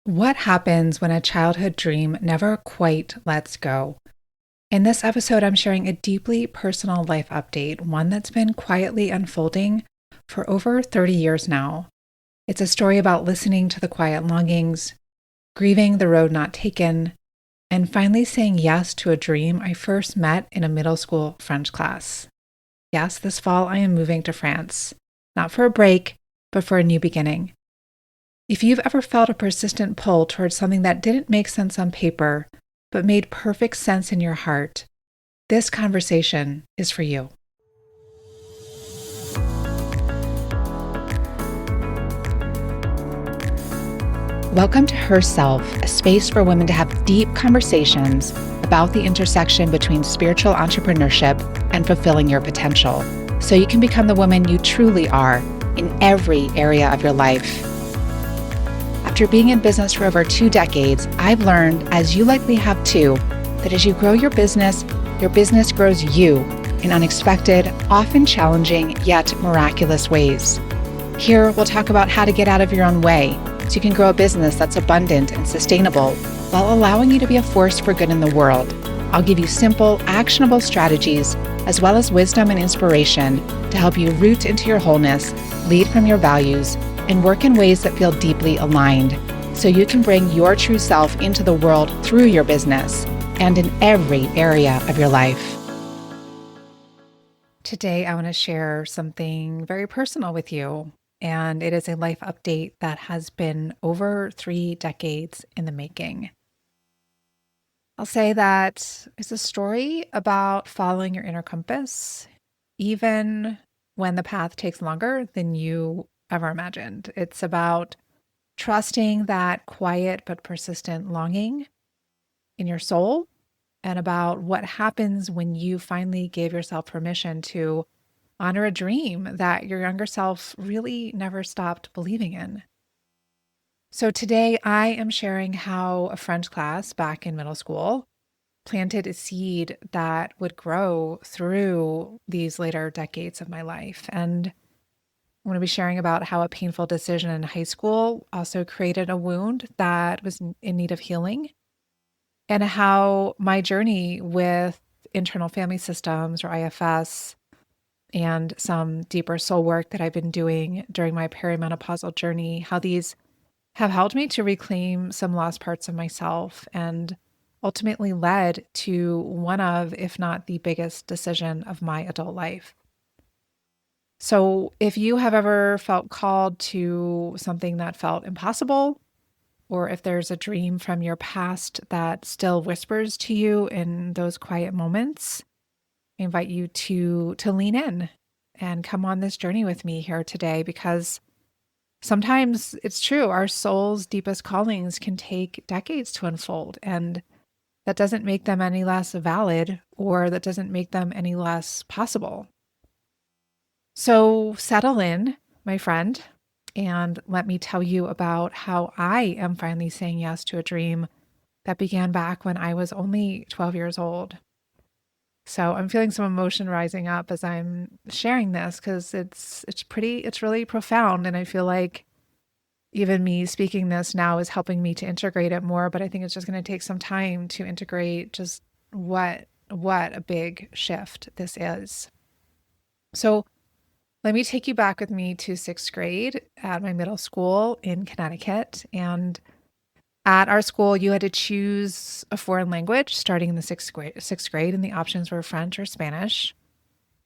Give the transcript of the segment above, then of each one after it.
What happens when a childhood dream never quite lets go? In this episode, I'm sharing a deeply personal life update, one that's been quietly unfolding for over 30 years now. It's a story about listening to the quiet longings, grieving the road not taken, and finally saying yes to a dream I first met in a middle school French class. Yes, this fall I am moving to France, not for a break, but for a new beginning. If you've ever felt a persistent pull towards something that didn't make sense on paper, but made perfect sense in your heart, this conversation is for you. Welcome to Herself, a space for women to have deep conversations about the intersection between spiritual entrepreneurship and fulfilling your potential, so you can become the woman you truly are in every area of your life. After being in business for over 2 decades, I've learned, as you likely have too, that as you grow your business grows you in unexpected, often challenging, yet miraculous ways. Here, we'll talk about how to get out of your own way so you can grow a business that's abundant and sustainable while allowing you to be a force for good in the world. I'll give you simple, actionable strategies as well as wisdom and inspiration to help you root into your wholeness, lead from your values, and work in ways that feel deeply aligned so you can bring your true self into the world through your business and in every area of your life. Today, I want to share something very personal with you, and it is a life update that has been over 3 decades in the making. I'll say that it's a story about following your inner compass, even when the path takes longer than you ever imagined. It's about trusting that quiet but persistent longing in your soul, and about what happens when you finally gave yourself permission to honor a dream that your younger self really never stopped believing in. So today I am sharing how a French class back in middle school planted a seed that would grow through these later decades of my life. And I'm going to be sharing about how a painful decision in high school also created a wound that was in need of healing, and how my journey with internal family systems, or IFS, and some deeper soul work that I've been doing during my perimenopausal journey, how these have helped me to reclaim some lost parts of myself and ultimately led to one of, if not the biggest decision of my adult life. So if you have ever felt called to something that felt impossible, or if there's a dream from your past that still whispers to you in those quiet moments, I invite you to lean in and come on this journey with me here today, because sometimes it's true, our soul's deepest callings can take decades to unfold, and that doesn't make them any less valid, or that doesn't make them any less possible. So settle in, my friend, and let me tell you about how I am finally saying yes to a dream that began back when I was only 12 years old. So I'm feeling some emotion rising up as I'm sharing this, because it's really profound, and I feel like even me speaking this now is helping me to integrate it more, but I think it's just going to take some time to integrate just what a big shift this is. So let me take you back with me to 6th grade at my middle school in Connecticut. And at our school, you had to choose a foreign language starting in the sixth grade, and the options were French or Spanish.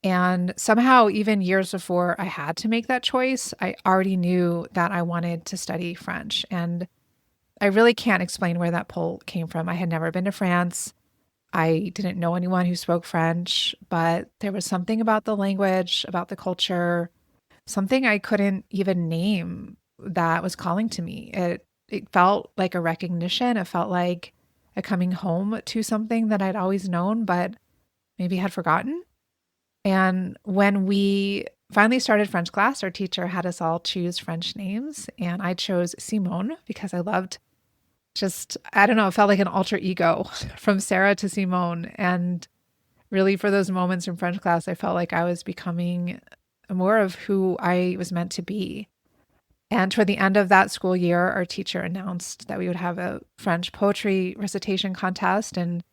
And somehow, even years before I had to make that choice, I already knew that I wanted to study French. And I really can't explain where that pull came from. I had never been to France. I didn't know anyone who spoke French, but there was something about the language, about the culture, something I couldn't even name that was calling to me. It felt like a recognition. It felt like a coming home to something that I'd always known, but maybe had forgotten. And when we finally started French class, our teacher had us all choose French names, and I chose Simone because I loved I don't know, it felt like an alter ego from Sarah to Simone. And really, for those moments in French class, I felt like I was becoming more of who I was meant to be. And toward the end of that school year, our teacher announced that we would have a French poetry recitation contest, and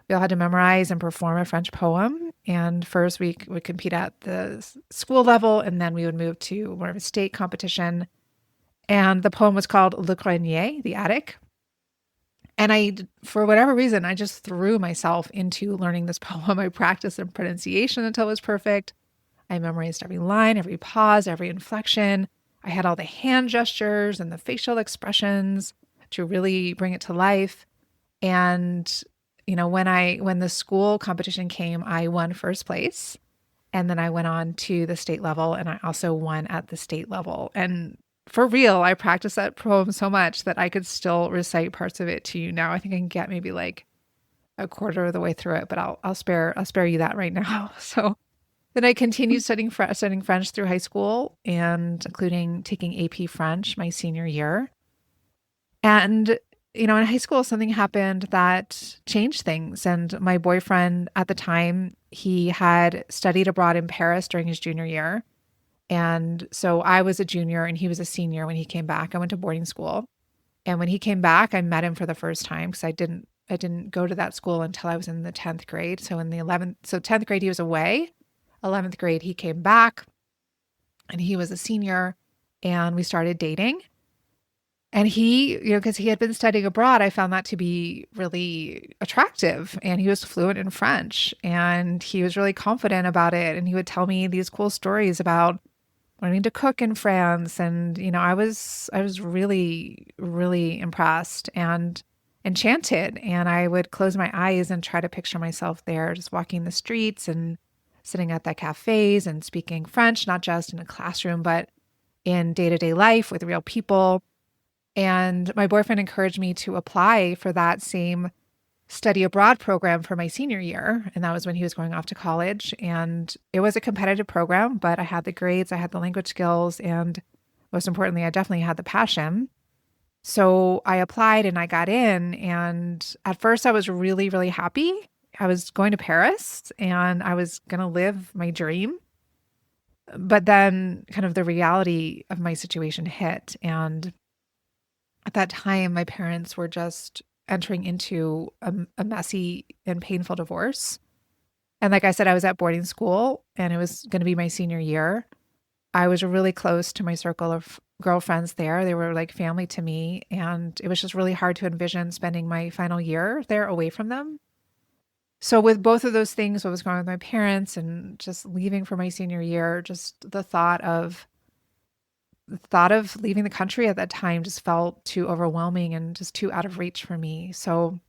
we all had to memorize and perform a French poem. And first, we would compete at the school level, and then we would move to more of a state competition. And the poem was called Le Grenier, the attic. And for whatever reason, I just threw myself into learning this poem. I practiced the pronunciation until it was perfect. I memorized every line, every pause, every inflection. I had all the hand gestures and the facial expressions to really bring it to life. And when the school competition came, I won first place. And then I went on to the state level, and I also won at the state level. And for real, I practiced that poem so much that I could still recite parts of it to you now. I think I can get maybe like a quarter of the way through it, but I'll spare you that right now. So then I continued studying French through high school, and including taking AP French my senior year. And in high school, something happened that changed things. And my boyfriend at the time, he had studied abroad in Paris during his junior year. And so I was a junior and he was a senior when he came back. I went to boarding school. And when he came back, I met him for the first time because I didn't go to that school until I was in the 10th grade. So in the 10th grade, he was away. 11th grade, he came back and he was a senior, and we started dating. And he, because he had been studying abroad, I found that to be really attractive. And he was fluent in French, and he was really confident about it. And he would tell me these cool stories about learning to cook in France. And, I was really, really impressed and enchanted. And I would close my eyes and try to picture myself there, just walking the streets and sitting at the cafes and speaking French, not just in a classroom, but in day-to-day life with real people. And my boyfriend encouraged me to apply for that same study abroad program for my senior year. And that was when he was going off to college. And it was a competitive program, but I had the grades, I had the language skills, and most importantly, I definitely had the passion. So I applied and I got in. And at first I was really, really happy. I was going to Paris and I was going to live my dream. But then kind of the reality of my situation hit. And at that time, my parents were just entering into a messy and painful divorce. And like I said, I was at boarding school and it was going to be my senior year. I was really close to my circle of girlfriends there. They were like family to me. And it was just really hard to envision spending my final year there away from them. So with both of those things, what was going on with my parents and just leaving for my senior year, just the thought of leaving the country at that time just felt too overwhelming and just too out of reach for me. So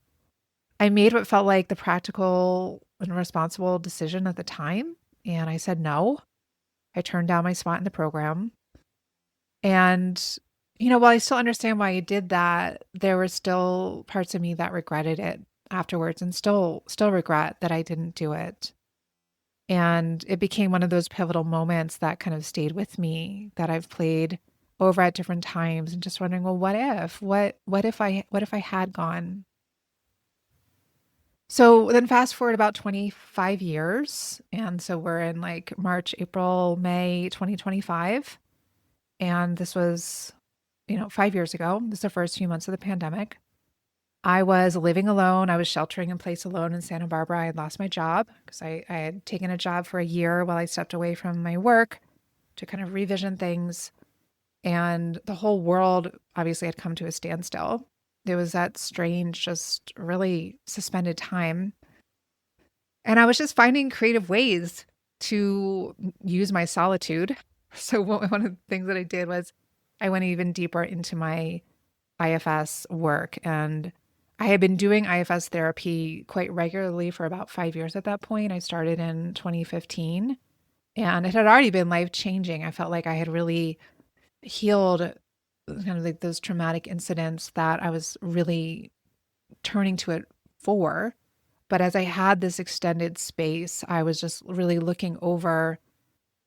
I made what felt like the practical and responsible decision at the time. And I said no. I turned down my spot in the program. And, while I still understand why I did that, there were still parts of me that regretted it afterwards and still regret that I didn't do it. And it became one of those pivotal moments that kind of stayed with me that I've played over at different times and just wondering, well, what if I had gone? So then fast forward about 25 years. And so we're in like March, April, May 2025. And this was, 5 years ago. This is the first few months of the pandemic. I was living alone. I was sheltering in place alone in Santa Barbara. I had lost my job because I had taken a job for a year while I stepped away from my work to kind of revision things. And the whole world obviously had come to a standstill. There was that strange, just really suspended time. And I was just finding creative ways to use my solitude. So one of the things that I did was I went even deeper into my IFS work, and I had been doing IFS therapy quite regularly for about 5 years at that point. I started in 2015, and it had already been life-changing. I felt like I had really healed kind of like those traumatic incidents that I was really turning to it for. But as I had this extended space, I was just really looking over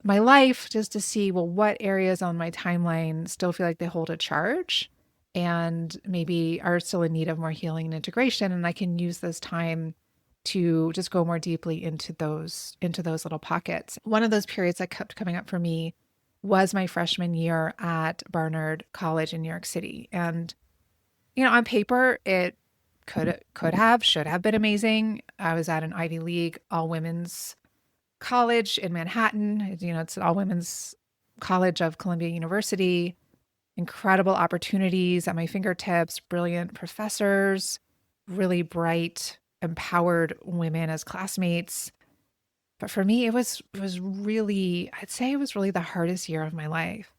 my life just to see, well, what areas on my timeline still feel like they hold a charge and maybe are still in need of more healing and integration. And I can use this time to just go more deeply into those little pockets. One of those periods that kept coming up for me was my freshman year at Barnard College in New York City. And, on paper, it should have been amazing. I was at an Ivy League all women's college in Manhattan. It's an all women's college of Columbia University, incredible opportunities at my fingertips, brilliant professors, really bright, empowered women as classmates. But for me, it was really, I'd say it was really the hardest year of my life.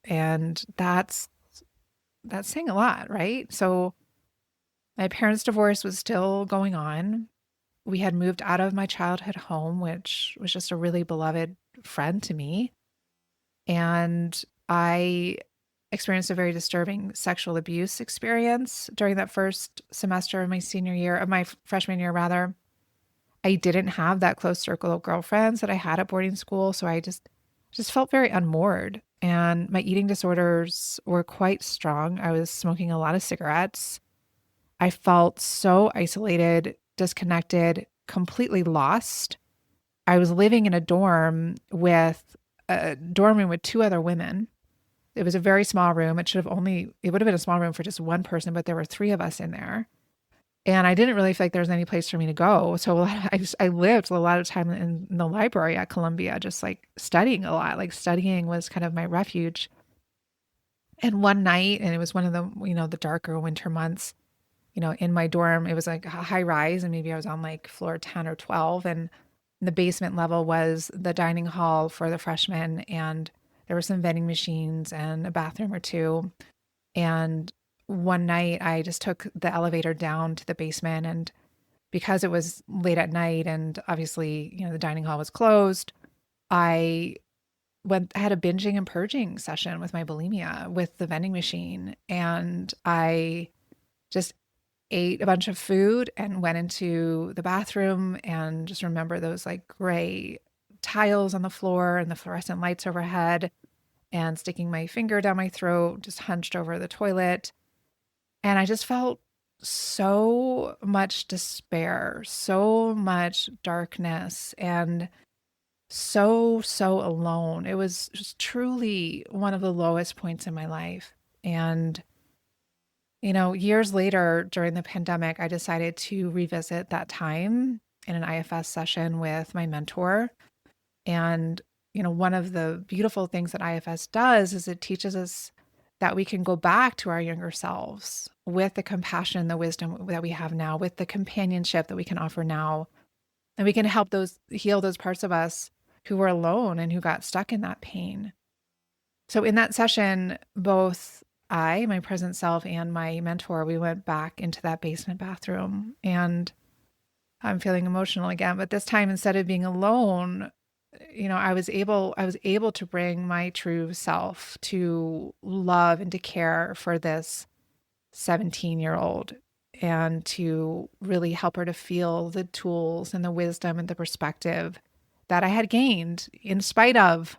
And that's saying a lot, right? So my parents' divorce was still going on. We had moved out of my childhood home, which was just a really beloved friend to me. And I experienced a very disturbing sexual abuse experience during that first semester of my senior year, of my freshman year, rather. I didn't have that close circle of girlfriends that I had at boarding school, so I just felt very unmoored. And my eating disorders were quite strong. I was smoking a lot of cigarettes. I felt so isolated, disconnected, completely lost. I was living in a dorm room with two other women. It was a very small room. It would have been a small room for just one person, but there were three of us in there. And I didn't really feel like there was any place for me to go. So I lived a lot of time in the library at Columbia, just like studying a lot. Like studying was kind of my refuge. And one night, and it was one of the darker winter months, in my dorm, it was like a high rise, and maybe I was on like floor 10 or 12. And the basement level was the dining hall for the freshmen. And there were some vending machines and a bathroom or two. And one night I just took the elevator down to the basement. And because it was late at night and obviously, the dining hall was closed, I had a binging and purging session with my bulimia with the vending machine. And I just ate a bunch of food and went into the bathroom and just remember those like gray tiles on the floor and the fluorescent lights overhead and sticking my finger down my throat, just hunched over the toilet. And I just felt so much despair, so much darkness, and so alone. It was just truly one of the lowest points in my life. And years later during the pandemic, I decided to revisit that time in an IFS session with my mentor. And, one of the beautiful things that IFS does is it teaches us that we can go back to our younger selves with the compassion, the wisdom that we have now, with the companionship that we can offer now. And we can help heal those parts of us who were alone and who got stuck in that pain. So in that session, both my present self, and my mentor, we went back into that basement bathroom. And I'm feeling emotional again, but this time, instead of being alone, I was able to bring my true self to love and to care for this 17-year-old and to really help her to feel the tools and the wisdom and the perspective that I had gained in spite of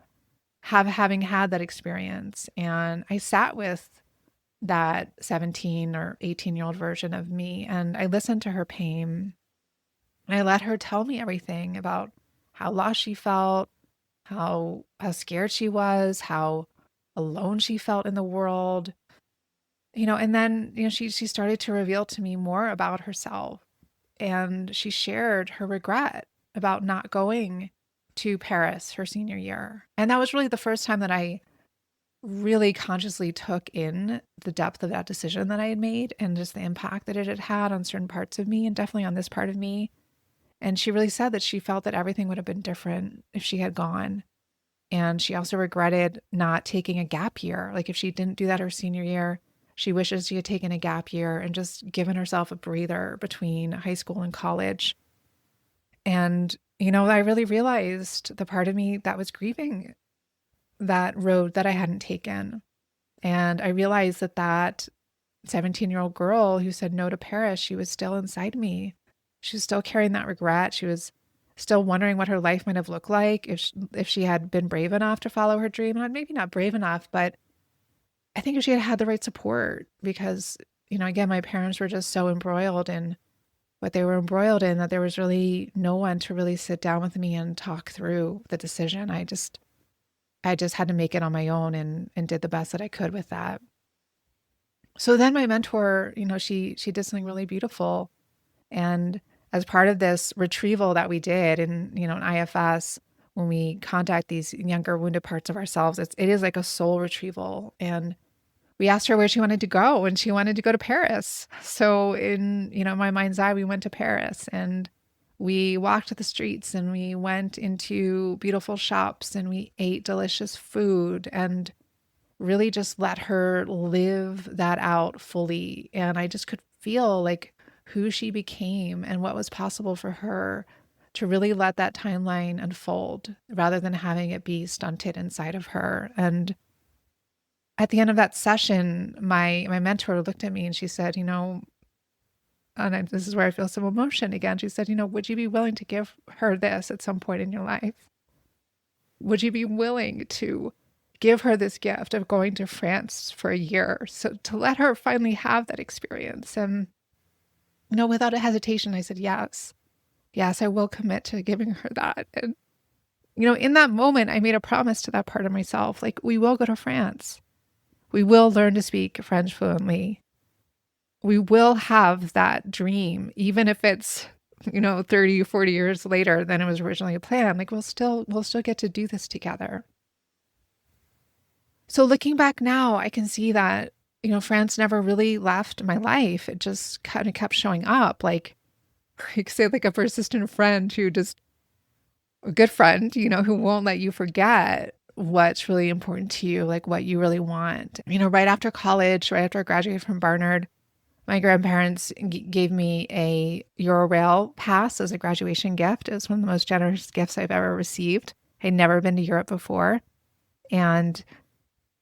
having had that experience. And I sat with that 17 or 18-year-old version of me, and I listened to her pain. And I let her tell me everything about how lost she felt, how scared she was, how alone she felt in the world. And then, she started to reveal to me more about herself. And she shared her regret about not going to Paris her senior year. And that was really the first time that I really consciously took in the depth of that decision that I had made and just the impact that it had had on certain parts of me and definitely on this part of me. And she really said that she felt that everything would have been different if she had gone. And she also regretted not taking a gap year. Like if she didn't do that her senior year, she wishes she had taken a gap year and just given herself a breather between high school and college. And, I really realized the part of me that was grieving that road that I hadn't taken. And I realized that 17-year-old girl who said no to Paris, she was still inside me. She was still carrying that regret. She was still wondering what her life might have looked like if she had been brave enough to follow her dream. And maybe not brave enough, but I think if she had had the right support, because, again, my parents were just so embroiled in what they were embroiled in that there was really no one to really sit down with me and talk through the decision. I just had to make it on my own and did the best that I could with that. So then my mentor, she did something really beautiful. And as part of this retrieval that we did in IFS, when we contact these younger wounded parts of ourselves, it is like a soul retrieval. And we asked her where she wanted to go, and she wanted to go to Paris. So in my mind's eye, we went to Paris and we walked the streets and we went into beautiful shops and we ate delicious food and really just let her live that out fully. And I just could feel like who she became and what was possible for her to really let that timeline unfold rather than having it be stunted inside of her. And at the end of that session, my mentor looked at me and she said, this is where I feel some emotion again. She said, would you be willing to give her this at some point in your life? Would you be willing to give her this gift of going to France for a year, so to let her finally have that experience? And, without a hesitation, I said, yes, I will commit to giving her that. And, in that moment, I made a promise to that part of myself, like, we will go to France. We will learn to speak French fluently. We will have that dream, even if it's, 30, 40 years later than it was originally planned. Like, we'll still get to do this together. So looking back now, I can see that, France never really left my life. It just kind of kept showing up, like, you could say, like a persistent friend a good friend, who won't let you forget what's really important to you, like what you really want. Right after college, right after I graduated from Barnard, my grandparents gave me a Eurail pass as a graduation gift. It was one of the most generous gifts I've ever received. I'd never been to Europe before. And,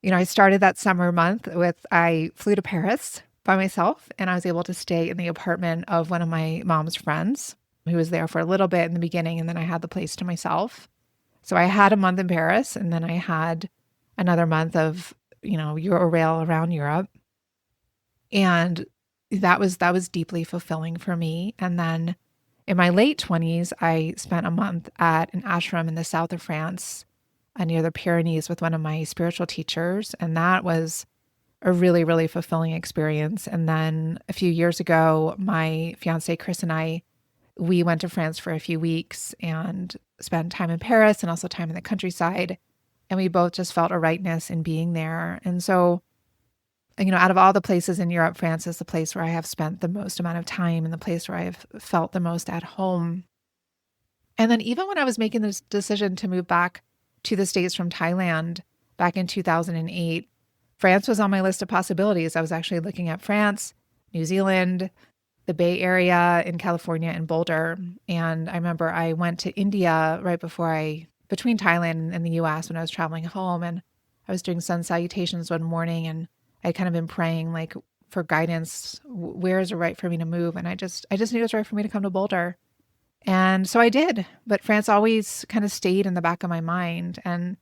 I started that summer month I flew to Paris by myself, and I was able to stay in the apartment of one of my mom's friends who was there for a little bit in the beginning, and then I had the place to myself. So I had a month in Paris, and then I had another month of, Eurail around Europe. And that was deeply fulfilling for me. And then in my late 20s, I spent a month at an ashram in the south of France, near the Pyrenees, with one of my spiritual teachers. And that was a really, really fulfilling experience. And then a few years ago, my fiance, Chris, and we went to France for a few weeks and spent time in Paris and also time in the countryside. And we both just felt a rightness in being there. And so, out of all the places in Europe, France is the place where I have spent the most amount of time and the place where I've felt the most at home. And then even when I was making this decision to move back to the States from Thailand back in 2008, France was on my list of possibilities. I was actually looking at France, New Zealand, the Bay Area in California, and Boulder. And I remember I went to India right between Thailand and the US when I was traveling home, and I was doing sun salutations one morning, and I'd kind of been praying like for guidance. Where is it right for me to move? And I just knew it was right for me to come to Boulder. And so I did, but France always kind of stayed in the back of my mind. And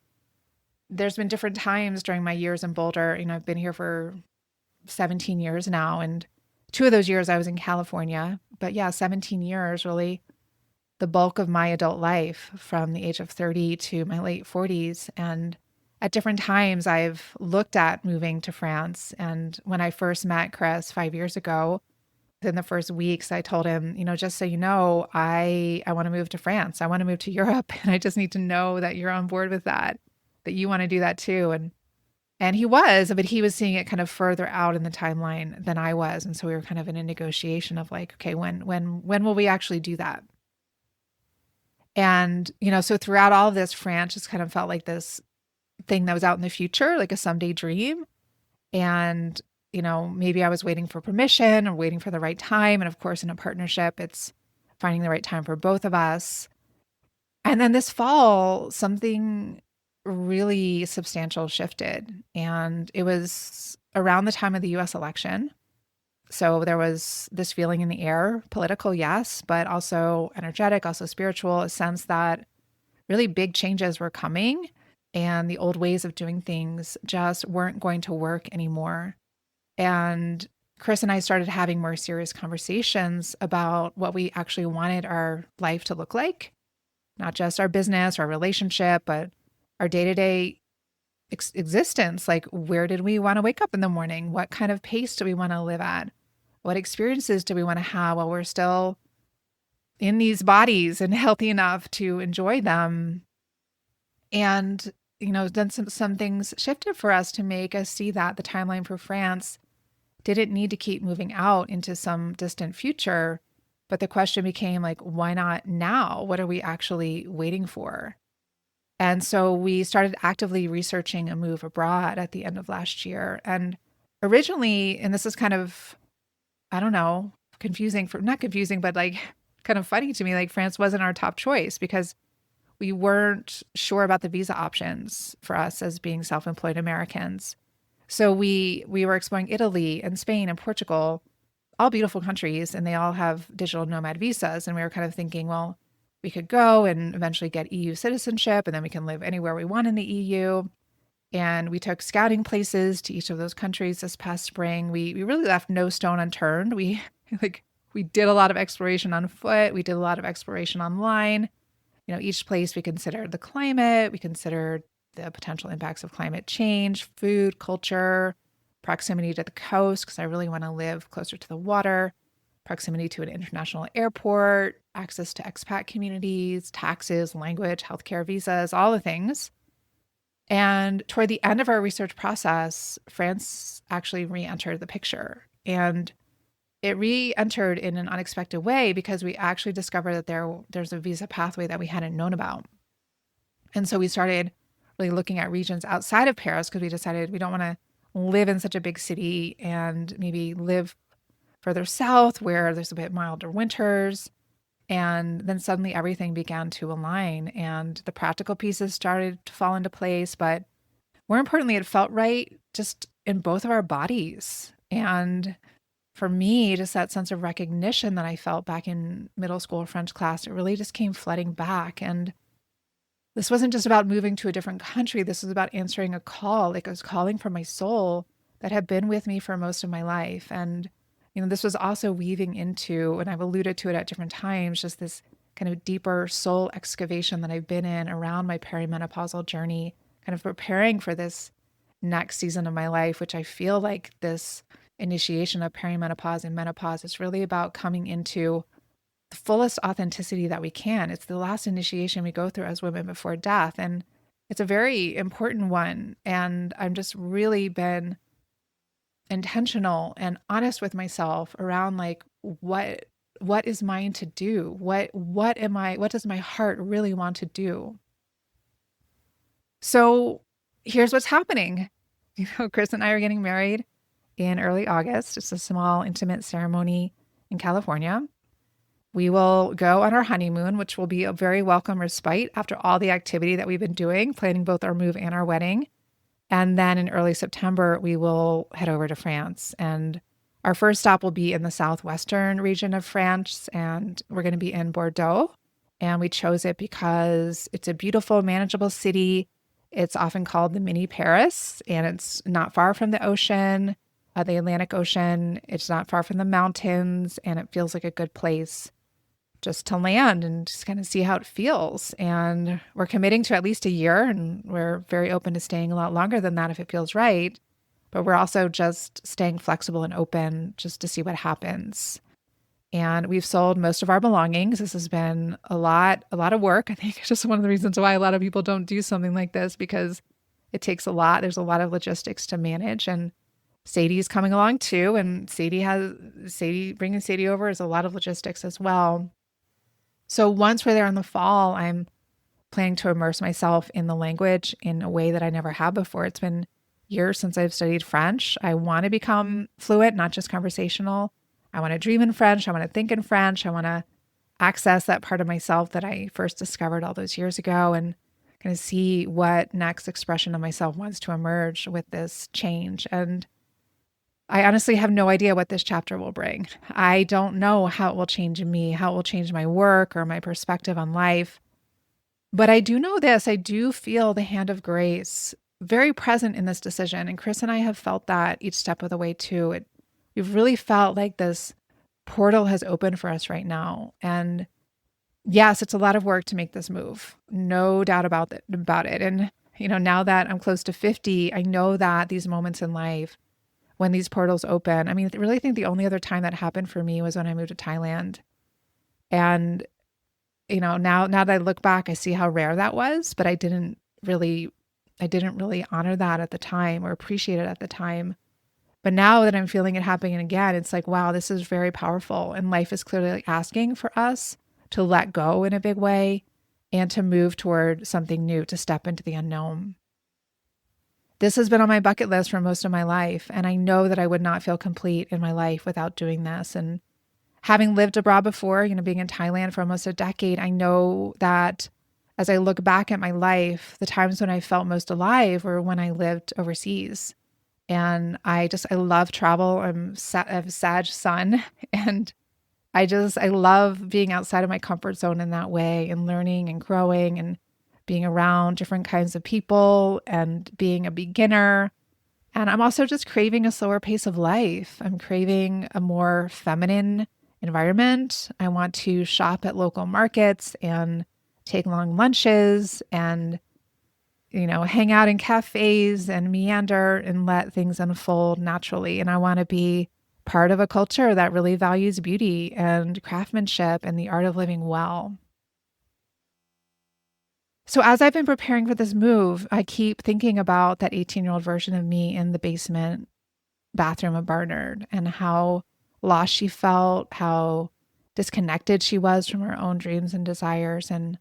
there's been different times during my years in Boulder. I've been here for 17 years now, and 2 of those years I was in California. But yeah, 17 years, really the bulk of my adult life from the age of 30 to my late 40s. And at different times I've looked at moving to France. And when I first met Chris 5 years ago, in the first weeks, I told him, just so you know, I want to move to France. I want to move to Europe. And I just need to know that you're on board with that you want to do that too. And he was, but he was seeing it kind of further out in the timeline than I was. And so we were kind of in a negotiation of like, okay, when will we actually do that? And, so throughout all of this, France just kind of felt like this thing that was out in the future, like a someday dream. And, maybe I was waiting for permission or waiting for the right time. And of course, in a partnership, it's finding the right time for both of us. And then this fall, something really substantial shifted. And it was around the time of the US election. So there was this feeling in the air, political, yes, but also energetic, also spiritual, a sense that really big changes were coming and the old ways of doing things just weren't going to work anymore. And Chris and I started having more serious conversations about what we actually wanted our life to look like, not just our business, our relationship, but our day-to-day existence. Like, where did we want to wake up in the morning? What kind of pace do we want to live at? What experiences do we want to have while we're still in these bodies and healthy enough to enjoy them? And, then some things shifted for us to make us see that the timeline for France didn't need to keep moving out into some distant future. But the question became like, why not now? What are we actually waiting for? And so we started actively researching a move abroad at the end of last year. And originally, and this is kind of, I don't know, not confusing, but like kind of funny to me, like France wasn't our top choice because we weren't sure about the visa options for us as being self-employed Americans. So we were exploring Italy and Spain and Portugal, all beautiful countries, and they all have digital nomad visas. And we were kind of thinking, well, we could go and eventually get EU citizenship, and then we can live anywhere we want in the EU. And we took scouting places to each of those countries this past spring. We really left no stone unturned. We did a lot of exploration on foot. We did a lot of exploration online. Each place we considered the climate, we considered the potential impacts of climate change, food, culture, proximity to the coast, because I really want to live closer to the water, proximity to an international airport, access to expat communities, taxes, language, healthcare, visas, all the things. And toward the end of our research process, France actually re-entered the picture. And it re-entered in an unexpected way because we actually discovered that there's a visa pathway that we hadn't known about. And so we started really looking at regions outside of Paris because we decided we don't want to live in such a big city and maybe live further south where there's a bit milder winters. And then suddenly everything began to align and the practical pieces started to fall into place. But more importantly, it felt right just in both of our bodies. And for me, just that sense of recognition that I felt back in middle school French class, it really just came flooding back. And this wasn't just about moving to a different country. This was about answering a call, like I was calling from my soul that had been with me for most of my life. And, this was also weaving into, and I've alluded to it at different times, just this kind of deeper soul excavation that I've been in around my perimenopausal journey, kind of preparing for this next season of my life, which I feel like this initiation of perimenopause and menopause is really about coming into the fullest authenticity that we can. It's the last initiation we go through as women before death. And it's a very important one. And I've just really been intentional and honest with myself around like, what is mine to do? What does my heart really want to do? So here's what's happening. Chris and I are getting married in early August. It's a small, intimate ceremony in California. We will go on our honeymoon, which will be a very welcome respite after all the activity that we've been doing, planning both our move and our wedding. And then in early September, we will head over to France. And our first stop will be in the southwestern region of France, and we're going to be in Bordeaux. And we chose it because it's a beautiful, manageable city. It's often called the mini Paris, and it's not far from the ocean, the Atlantic Ocean. It's not far from the mountains, and it feels like a good place just to land and just kind of see how it feels. And we're committing to at least a year, and we're very open to staying a lot longer than that if it feels right. But we're also just staying flexible and open just to see what happens. And we've sold most of our belongings. This has been a lot of work. I think it's just one of the reasons why a lot of people don't do something like this, because it takes a lot. There's a lot of logistics to manage. And Sadie's coming along too. And bringing Sadie over is a lot of logistics as well. So once we're there in the fall, I'm planning to immerse myself in the language in a way that I never have before. It's been years since I've studied French. I want to become fluent, not just conversational. I want to dream in French. I want to think in French. I want to access that part of myself that I first discovered all those years ago and kind of see what next expression of myself wants to emerge with this change. And I honestly have no idea what this chapter will bring. I don't know how it will change me, how it will change my work or my perspective on life. But I do know this. I do feel the hand of grace very present in this decision. And Chris and I have felt that each step of the way too. We've really felt like this portal has opened for us right now. And yes, it's a lot of work to make this move. No doubt about it. And Now that I'm close to 50, I know that these moments in life, when these portals open, I really think the only other time that happened for me was when I moved to Thailand. And, now that I look back, I see how rare that was, but I didn't really honor that at the time or appreciate it at the time. But now that I'm feeling it happening again, it's like, wow, this is very powerful. And life is clearly asking for us to let go in a big way and to move toward something new, to step into the unknown. This has been on my bucket list for most of my life, and I know that I would not feel complete in my life without doing this. And having lived abroad before, being in Thailand for almost a decade, I know that as I look back at my life, the times when I felt most alive were when I lived overseas. And I love travel. I'm a Sag sun, and I love being outside of my comfort zone in that way, and learning and growing and being around different kinds of people and being a beginner. And I'm also just craving a slower pace of life. I'm craving a more feminine environment. I want to shop at local markets and take long lunches and, hang out in cafes and meander and let things unfold naturally. And I want to be part of a culture that really values beauty and craftsmanship and the art of living well. So as I've been preparing for this move, I keep thinking about that 18-year-old version of me in the basement bathroom of Barnard and how lost she felt, how disconnected she was from her own dreams and desires. And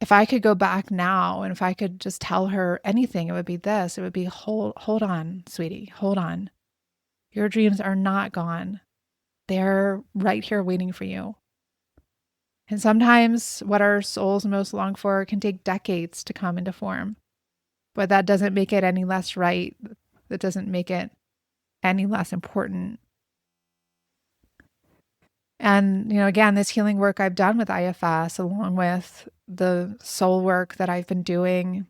if I could go back now and if I could just tell her anything, it would be this. It would be, hold on, sweetie, hold on. Your dreams are not gone. They're right here waiting for you. And sometimes what our souls most long for can take decades to come into form. But that doesn't make it any less right. That doesn't make it any less important. And, again, this healing work I've done with IFS, along with the soul work that I've been doing,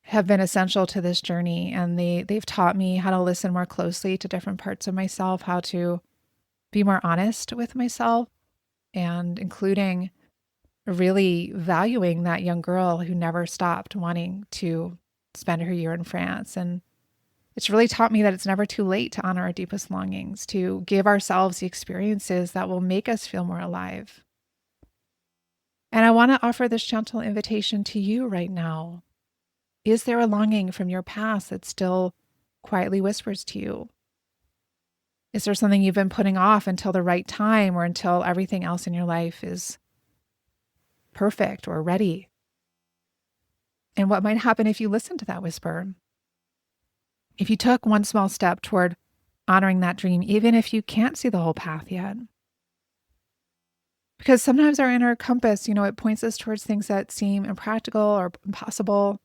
have been essential to this journey. And they've taught me how to listen more closely to different parts of myself, how to be more honest with myself, and including really valuing that young girl who never stopped wanting to spend her year in France. And it's really taught me that it's never too late to honor our deepest longings, to give ourselves the experiences that will make us feel more alive. And I want to offer this gentle invitation to you right now. Is there a longing from your past that still quietly whispers to you? Is there something you've been putting off until the right time or until everything else in your life is perfect or ready? And what might happen if you listen to that whisper? If you took one small step toward honoring that dream, even if you can't see the whole path yet? Because sometimes our inner compass, it points us towards things that seem impractical or impossible.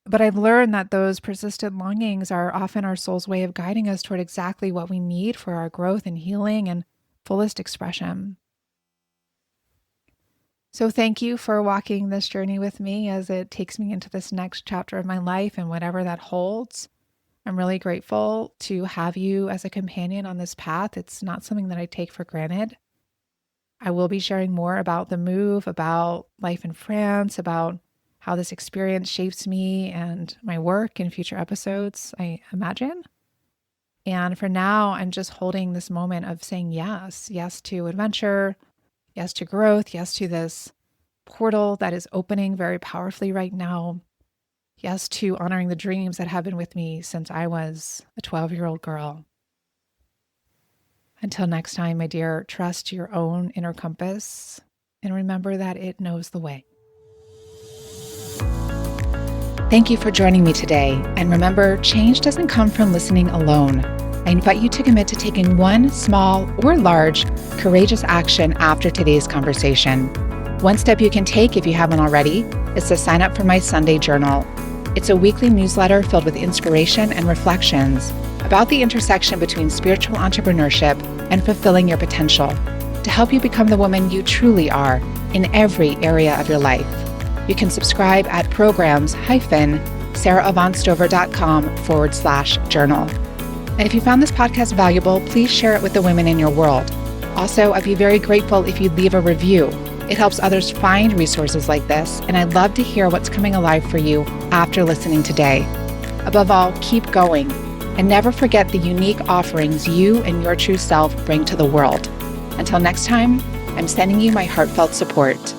But I've learned that those persistent longings are often our soul's way of guiding us toward exactly what we need for our growth and healing and fullest expression. So thank you for walking this journey with me as it takes me into this next chapter of my life and whatever that holds. I'm really grateful to have you as a companion on this path. It's not something that I take for granted. I will be sharing more about the move, about life in France, about how this experience shapes me and my work in future episodes, I imagine. And for now, I'm just holding this moment of saying yes to adventure, yes to growth, yes to this portal that is opening very powerfully right now. Yes to honoring the dreams that have been with me since I was a 12-year-old girl. Until next time, my dear, trust your own inner compass and remember that it knows the way. Thank you for joining me today. And remember, change doesn't come from listening alone. I invite you to commit to taking one small or large courageous action after today's conversation. One step you can take, if you haven't already, is to sign up for my Sunday journal. It's a weekly newsletter filled with inspiration and reflections about the intersection between spiritual entrepreneurship and fulfilling your potential to help you become the woman you truly are in every area of your life. You can subscribe at programs-sarahavonstover.com/journal. And if you found this podcast valuable, please share it with the women in your world. Also, I'd be very grateful if you'd leave a review. It helps others find resources like this, and I'd love to hear what's coming alive for you after listening today. Above all, keep going, and never forget the unique offerings you and your true self bring to the world. Until next time, I'm sending you my heartfelt support.